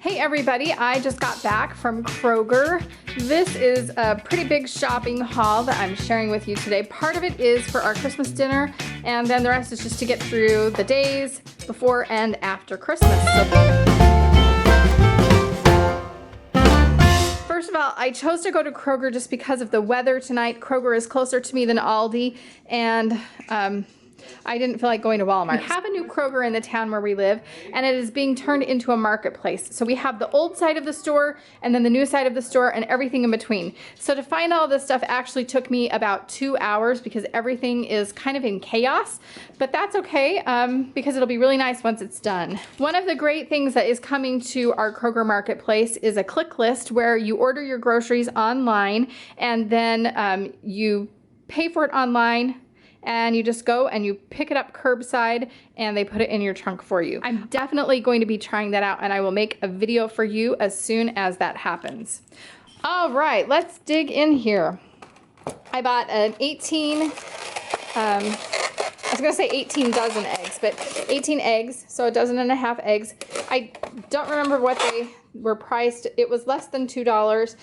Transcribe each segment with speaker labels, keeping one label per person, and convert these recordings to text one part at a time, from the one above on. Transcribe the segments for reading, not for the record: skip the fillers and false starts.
Speaker 1: Hey everybody, I just got back from Kroger. This is a pretty big shopping haul that I'm sharing with you today. Part of it is for our Christmas dinner, and then the rest is just to get through the days before and after Christmas. First of all, I chose to go to Kroger just because of the weather tonight. Kroger is closer to me than Aldi, and I didn't feel like going to Walmart. We have a new Kroger in the town where we live, and it is being turned into a marketplace. So we have the old side of the store, and then the new side of the store, and everything in between. So to find all this stuff actually took me about 2 hours because everything is kind of in chaos, but that's okay because it'll be really nice once it's done. One of the great things that is coming to our Kroger marketplace is a ClickList where you order your groceries online, and then you pay for it online, and you just go and you pick it up curbside and they put it in your trunk for you. I'm definitely going to be trying that out, and I will make a video for you as soon as that happens. All right, let's dig in here. I bought an 18 dozen eggs, but 18 eggs, so a dozen and a half eggs. I don't remember what they were priced. It was less than $2.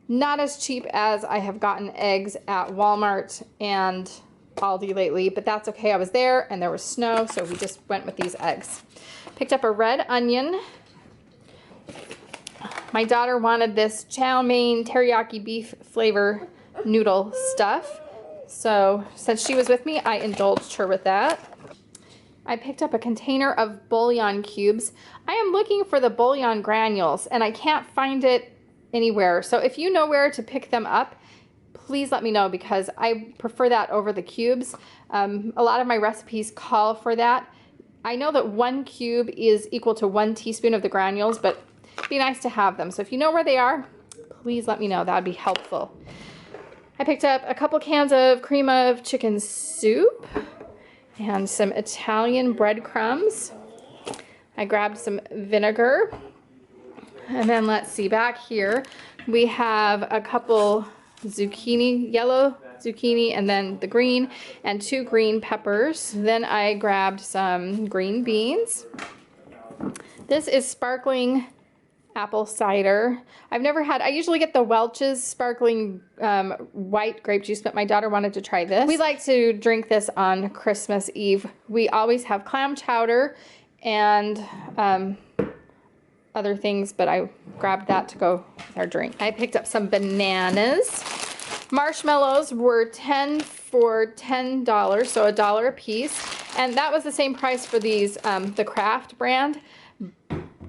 Speaker 1: Not as cheap as I have gotten eggs at Walmart and Aldi lately, but that's okay. I was there and there was snow, so we just went with these eggs. Picked up a red onion. My daughter wanted this chow mein teriyaki beef flavor noodle stuff, so since she was with me, I indulged her with that. I picked up a container of bouillon cubes. I am looking for the bouillon granules and I can't find it anywhere, so if you know where to pick them up, please let me know because I prefer that over the cubes. A lot of my recipes call for that. I know that 1 cube is equal to 1 teaspoon of the granules, but it'd be nice to have them. So if you know where they are, please let me know. That would be helpful. I picked up a couple cans of cream of chicken soup and some Italian breadcrumbs. I grabbed some vinegar. And then let's see, back here we have a couple zucchini, yellow zucchini, and then the green, and 2 green peppers. Then I grabbed some green beans. This is sparkling apple cider. I've never had, I usually get the Welch's sparkling white grape juice, but my daughter wanted to try this. We like to drink this on Christmas Eve. We always have clam chowder and other things, but I grabbed that to go with our drink. I picked up some bananas. Marshmallows were 10 for $10, so $1 a piece. And that was the same price for these, the Kraft brand.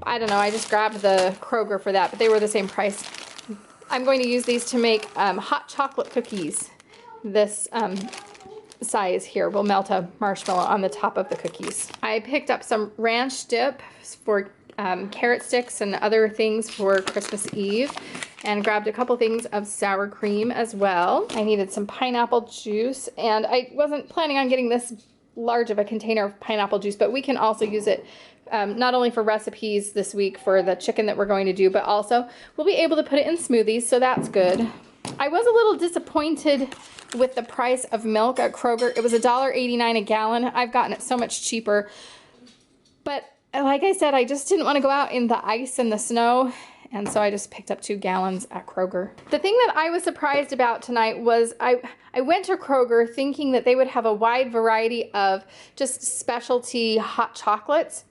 Speaker 1: I don't know, I just grabbed the Kroger for that, but they were the same price. I'm going to use these to make hot chocolate cookies. This size here will melt a marshmallow on the top of the cookies. I picked up some ranch dip for carrot sticks and other things for Christmas Eve, and grabbed a couple things of sour cream as well. I needed some pineapple juice, and I wasn't planning on getting this large of a container of pineapple juice, but we can also use it not only for recipes this week for the chicken that we're going to do, but also we'll be able to put it in smoothies, so that's good. I was a little disappointed with the price of milk at Kroger. It was $1.89 a gallon. I've gotten it so much cheaper, but like I said, I just didn't want to go out in the ice and the snow, and so I just picked up 2 gallons at Kroger. The thing that I was surprised about tonight was I went to Kroger thinking that they would have a wide variety of just specialty hot chocolates,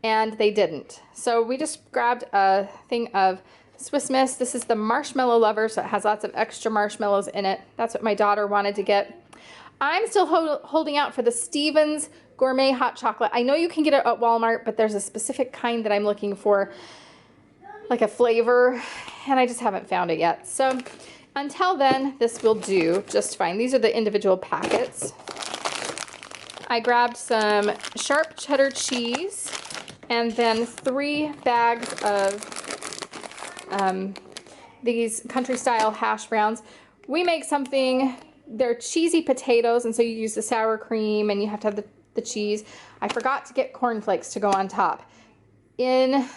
Speaker 1: and they didn't. So we just grabbed a thing of Swiss Miss. This is the Marshmallow Lover, so it has lots of extra marshmallows in it. That's what my daughter wanted to get. I'm still holding out for the Stevens Gourmet Hot Chocolate. I know you can get it at Walmart, but there's a specific kind that I'm looking for, like a flavor, and I just haven't found it yet. So until then, this will do just fine. These are the individual packets. I grabbed some sharp cheddar cheese, and then 3 bags of these country style hash browns. We make something, they're cheesy potatoes, and so you use the sour cream and you have to have the cheese. I forgot to get cornflakes to go on top. In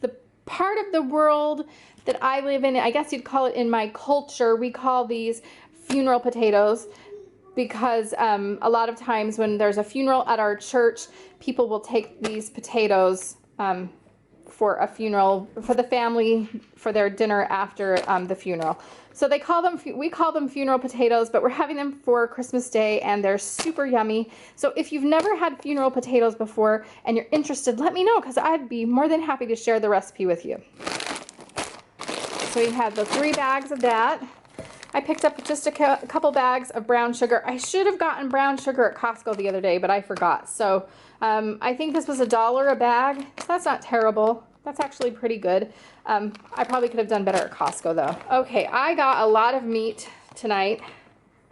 Speaker 1: the part of the world that I live in, I guess you'd call it in my culture, we call these funeral potatoes, because a lot of times when there's a funeral at our church, people will take these potatoes for a funeral, for the family, for their dinner after the funeral. So we call them funeral potatoes, but we're having them for Christmas Day, and they're super yummy. So if you've never had funeral potatoes before and you're interested, let me know, because I'd be more than happy to share the recipe with you. So we had the 3 bags of that. I picked up just a couple bags of brown sugar. I should have gotten brown sugar at Costco the other day, but I forgot. So I think this was $1 a bag. So that's not terrible. That's actually pretty good. I probably could have done better at Costco though. Okay, I got a lot of meat tonight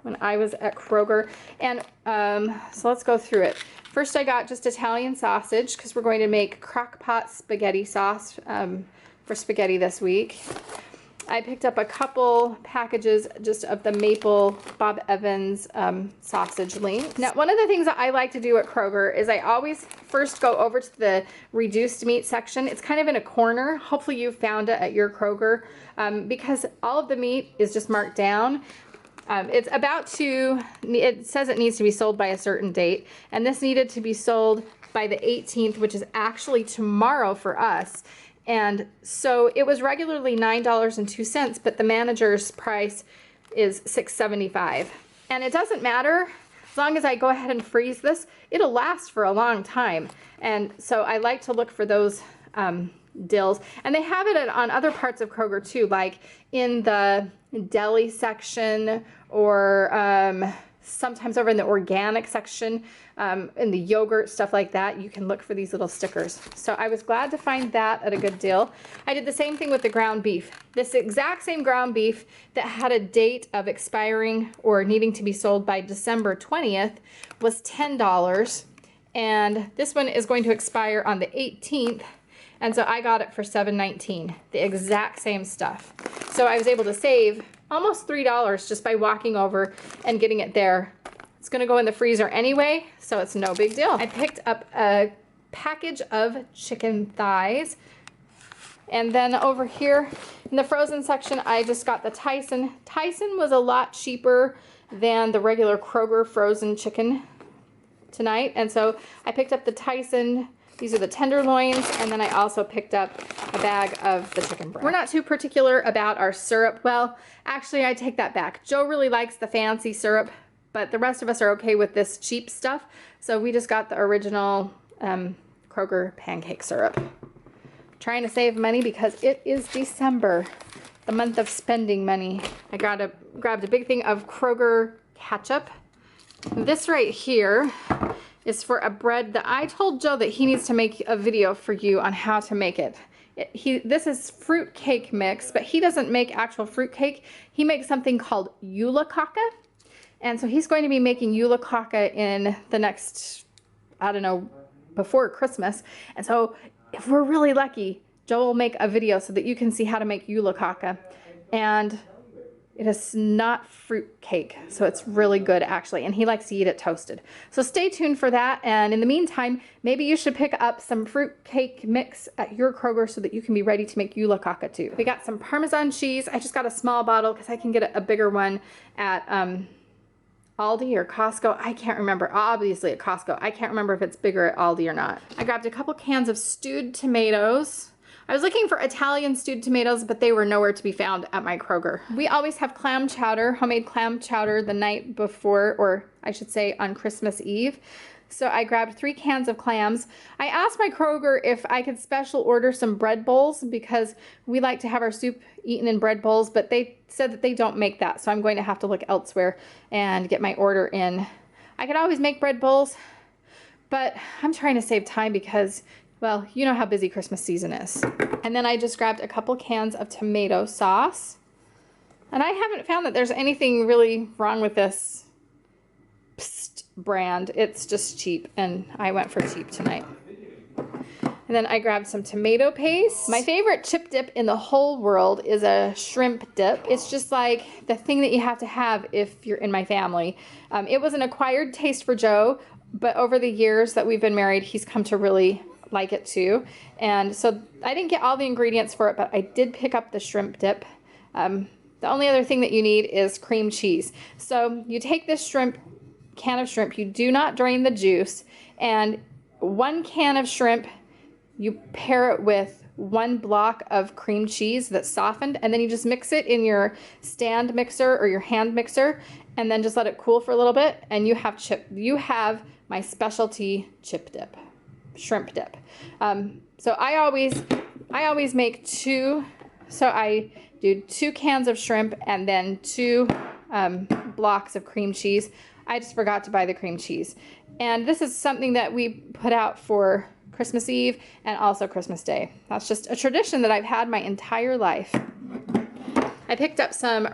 Speaker 1: when I was at Kroger. And so let's go through it. First I got just Italian sausage, because we're going to make crock pot spaghetti sauce for spaghetti this week. I picked up a couple packages just of the maple Bob Evans sausage links. Now, one of the things that I like to do at Kroger is I always first go over to the reduced meat section. It's kind of in a corner. Hopefully you found it at your Kroger, because all of the meat is just marked down. It says it needs to be sold by a certain date, and this needed to be sold by the 18th, which is actually tomorrow for us. And so it was regularly $9.02, but the manager's price is $6.75. And it doesn't matter, as long as I go ahead and freeze this, it'll last for a long time. And so I like to look for those dills. And they have it on other parts of Kroger too, like in the deli section, or sometimes over in the organic section, in the yogurt, stuff like that. You can look for these little stickers. So I was glad to find that at a good deal. I did the same thing with the ground beef. This exact same ground beef that had a date of expiring or needing to be sold by December 20th was $10. And this one is going to expire on the 18th. And so I got it for $7.19, the exact same stuff. So I was able to save almost $3 just by walking over and getting it there. It's gonna go in the freezer anyway, so it's no big deal. I picked up a package of chicken thighs. And then over here in the frozen section, I just got the Tyson. Tyson was a lot cheaper than the regular Kroger frozen chicken tonight. And so I picked up the Tyson. These are the tenderloins, and then I also picked up a bag of the chicken breast. We're not too particular about our syrup. Well, actually, I take that back. Joe really likes the fancy syrup, but the rest of us are okay with this cheap stuff. So we just got the original Kroger pancake syrup. Trying to save money because it is December, the month of spending money. I grabbed a big thing of Kroger ketchup. This right here is for a bread that I told Joe that he needs to make a video for you on how to make it. This is fruit cake mix, but he doesn't make actual fruit cake. He makes something called Yulakaka. And so he's going to be making Yulakaka in the next, I don't know, before Christmas. And so if we're really lucky, Joe will make a video so that you can see how to make Yulakaka. And it is not fruit cake, so it's really good actually, and he likes to eat it toasted. So stay tuned for that, and in the meantime, maybe you should pick up some fruit cake mix at your Kroger so that you can be ready to make Yulakaka too. We got some Parmesan cheese. I just got a small bottle because I can get a bigger one at Aldi or Costco. I can't remember. Obviously at Costco. I can't remember if it's bigger at Aldi or not. I grabbed a couple cans of stewed tomatoes. I was looking for Italian stewed tomatoes, but they were nowhere to be found at my Kroger. We always have clam chowder, homemade clam chowder the night before, or I should say on Christmas Eve. So I grabbed 3 cans of clams. I asked my Kroger if I could special order some bread bowls because we like to have our soup eaten in bread bowls, but they said that they don't make that. So I'm going to have to look elsewhere and get my order in. I could always make bread bowls, but I'm trying to save time because, well, you know how busy Christmas season is. And then I just grabbed a couple cans of tomato sauce. And I haven't found that there's anything really wrong with this brand. It's just cheap, and I went for cheap tonight. And then I grabbed some tomato paste. My favorite chip dip in the whole world is a shrimp dip. It's just like the thing that you have to have if you're in my family. It was an acquired taste for Joe, but over the years that we've been married, he's come to really like it too. And so I didn't get all the ingredients for it, but I did pick up the shrimp dip. The only other thing that you need is cream cheese. So you take this can of shrimp, you do not drain the juice, and 1 can of shrimp, you pair it with 1 block of cream cheese that's softened, and then you just mix it in your stand mixer or your hand mixer, and then just let it cool for a little bit, and you have my specialty chip dip, shrimp dip. So I always make 2. So I do 2 cans of shrimp and then 2 blocks of cream cheese. I just forgot to buy the cream cheese. And this is something that we put out for Christmas Eve and also Christmas Day. That's just a tradition that I've had my entire life. I picked up some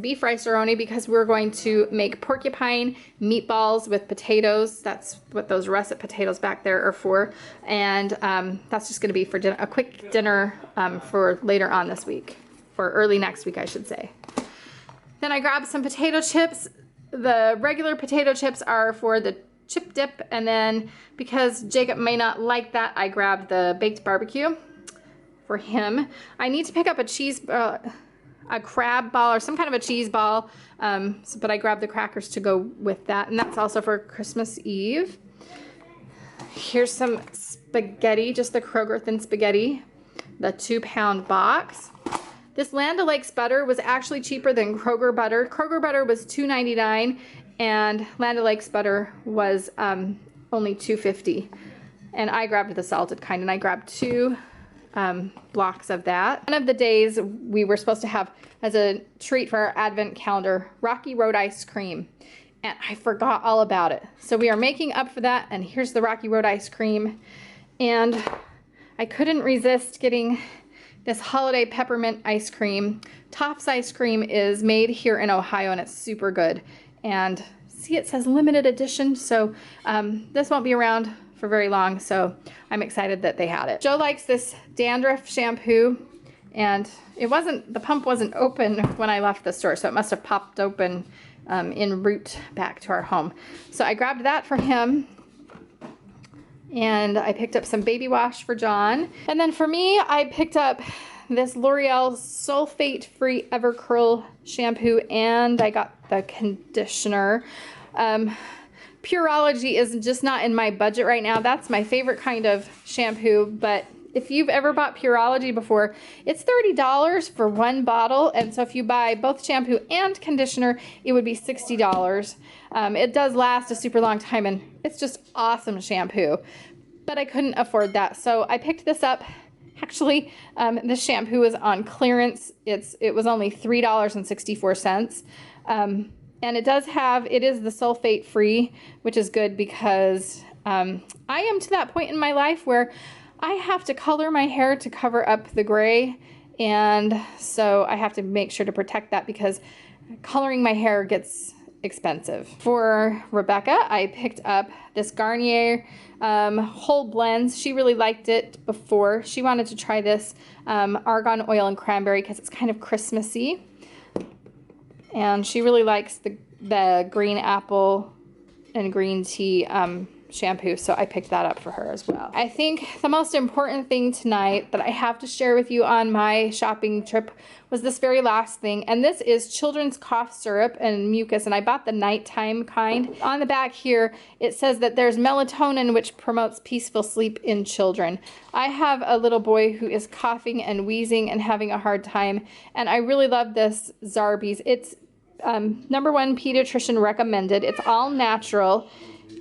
Speaker 1: beef rice-a-roni because we're going to make porcupine meatballs with potatoes. That's what those russet potatoes back there are for. And that's just going to be for dinner, a quick dinner for later on this week, for early next week, I should say. Then I grabbed some potato chips. The regular potato chips are for the chip dip, and then because Jacob may not like that, I grabbed the baked barbecue for him. I need to pick up a crab ball or some kind of a cheese ball, but I grabbed the crackers to go with that, and that's also for Christmas Eve. Here's some spaghetti, just the Kroger thin spaghetti, the 2-pound box. This Land O'Lakes butter was actually cheaper than Kroger butter. Kroger butter was $2.99, and Land O'Lakes butter was only $2.50. And I grabbed the salted kind, and I grabbed 2 blocks of that. One of the days we were supposed to have as a treat for our advent calendar, Rocky Road ice cream, and I forgot all about it. So we are making up for that, and here's the Rocky Road ice cream. And I couldn't resist getting this holiday peppermint ice cream. Tops ice cream is made here in Ohio, and it's super good. And see, it says limited edition, so this won't be around for very long, so I'm excited that they had it. Joe likes this dandruff shampoo, and the pump wasn't open when I left the store, so it must have popped open en route back to our home. So I grabbed that for him, and I picked up some baby wash for John. And then for me, I picked up this L'Oreal sulfate-free Ever Curl shampoo, and I got the conditioner. Pureology is just not in my budget right now. That's my favorite kind of shampoo, but if you've ever bought Pureology before, it's $30 for 1 bottle, and so if you buy both shampoo and conditioner, it would be $60. It does last a super long time, and it's just awesome shampoo, but I couldn't afford that, so I picked this up. Actually, this shampoo is on clearance. It was only $3.64. And it is the sulfate free, which is good because I am to that point in my life where I have to color my hair to cover up the gray. And so I have to make sure to protect that because coloring my hair gets expensive. For Rebecca, I picked up this Garnier whole blends. She really liked it before. She wanted to try this argan oil and cranberry because it's kind of Christmassy. And she really likes the green apple and green tea shampoo, so I picked that up for her as well. I think the most important thing tonight that I have to share with you on my shopping trip was this very last thing, and this is children's cough syrup and mucus, and I bought the nighttime kind. On the back here, it says that there's melatonin, which promotes peaceful sleep in children. I have a little boy who is coughing and wheezing and having a hard time, and I really love this Zarbee's. It's #1 pediatrician recommended. It's all natural.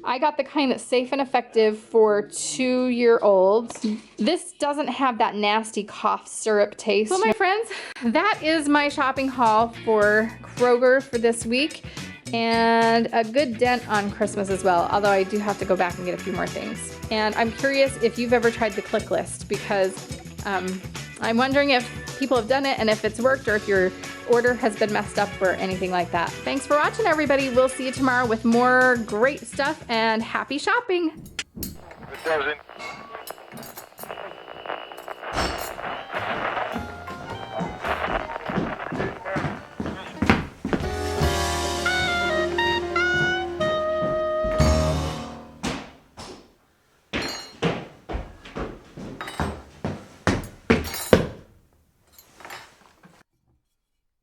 Speaker 1: I got the kind that's safe and effective for 2-year-olds. This doesn't have that nasty cough syrup taste. So my friends, that is my shopping haul for Kroger for this week, and a good dent on Christmas as well, although I do have to go back and get a few more things. And I'm curious if you've ever tried the ClickList, because I'm wondering if people have done it and if it's worked or if your order has been messed up or anything like that. Thanks for watching, everybody. We'll see you tomorrow with more great stuff, and happy shopping.
Speaker 2: It doesn't.